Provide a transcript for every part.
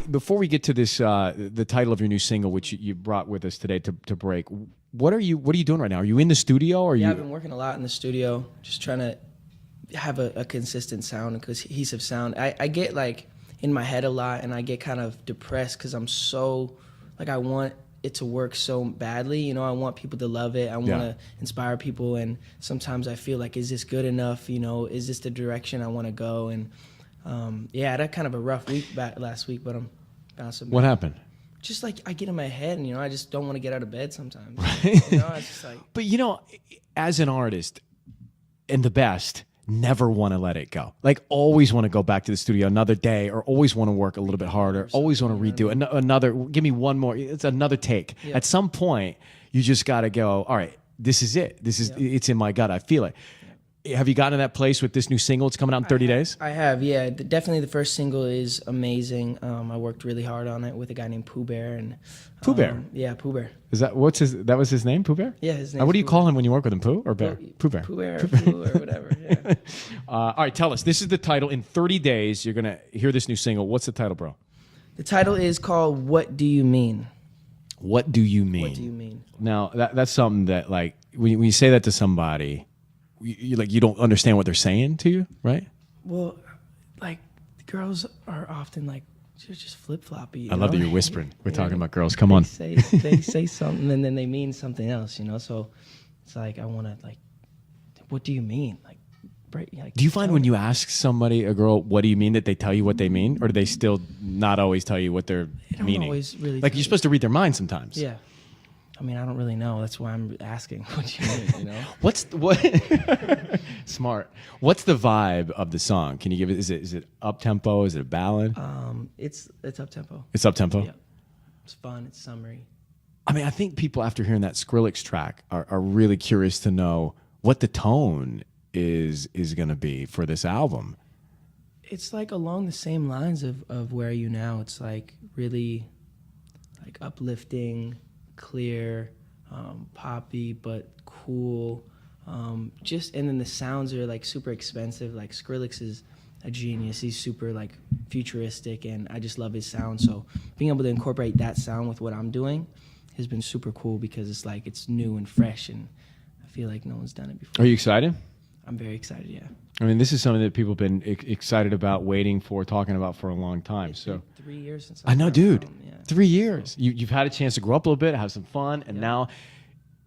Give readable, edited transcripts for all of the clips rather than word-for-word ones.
before we get to this, the title of your new single, which you brought with us today to break, what are you doing right now? Are you in the studio? Or I've been working a lot in the studio, just trying to have a consistent sound, a cohesive sound. I get like in my head a lot, and I get kind of depressed because I'm so, like, I want it to work so badly. You know, I want people to love it. I want to inspire people, and sometimes I feel like, is this good enough? You know, is this the direction I want to go? And yeah, I had kind of a rough week last week, but I'm bouncing back. What happened? Just like I get in my head, and I just don't want to get out of bed sometimes. Right. It's just like. But as an artist, and the best, never want to let it go. Like, always want to go back to the studio another day, or always want to work a little bit harder. Always want to redo it. Another, give me one more. It's another take. Yeah. At some point, you just got to go, all right, this is it. It's in my gut. I feel it. Have you gotten to that place with this new single? It's coming out in 30 days? I have, yeah. Definitely the first single is amazing. I worked really hard on it with a guy named Pooh Bear. Pooh Bear? Yeah, Pooh Bear. Is that that was his name, Pooh Bear? Yeah, his name. What do you call him when you work with him, Pooh or Bear? Pooh Bear. Pooh Bear or Pooh or whatever, yeah. All right, tell us. This is the title. In 30 days, you're going to hear this new single. What's the title, bro? The title is called What Do You Mean? What do you mean? What do you mean? Now, that's something that, like, when you say that to somebody, you don't understand what they're saying to you, right? Well, like, girls are often like, they're just flip-floppy. I love that you're whispering. We're talking about girls. Come on. They say something, and then they mean something else, So it's like, I want to, like, what do you mean? Like, do you find when you ask somebody, a girl, what do you mean, that they tell you what they mean? Or do they still not always tell you what they're meaning? Always really. Like, you're supposed to read their mind sometimes. Yeah. I mean, I don't really know. That's why I'm asking. What do you mean? What? Smart. What's the vibe of the song? Can you give it? Is it up tempo? Is it a ballad? It's up tempo. It's up tempo. Yeah. It's fun. It's summery. I mean, I think people, after hearing that Skrillex track, are really curious to know what the tone is going to be for this album. It's like along the same lines of Where Are You Now. It's like really like uplifting, clear, poppy, but cool. And then the sounds are like super expensive. Like, Skrillex is a genius. He's super like futuristic, and I just love his sound. So being able to incorporate that sound with what I'm doing has been super cool, because it's like, it's new and fresh, and I feel like no one's done it before. Are you excited? I'm very excited, yeah. I mean, this is something that people have been excited about, waiting for, talking about for a long time. It's so been 3 years since I know, dude. Yeah. 3 years. You've had a chance to grow up a little bit, have some fun, and now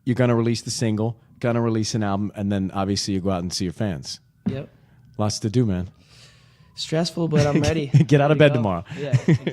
you're going to release the single, going to release an album, and then obviously you go out and see your fans. Yep. Lots to do, man. Stressful, but I'm ready. Get out of bed tomorrow. Yeah, exactly.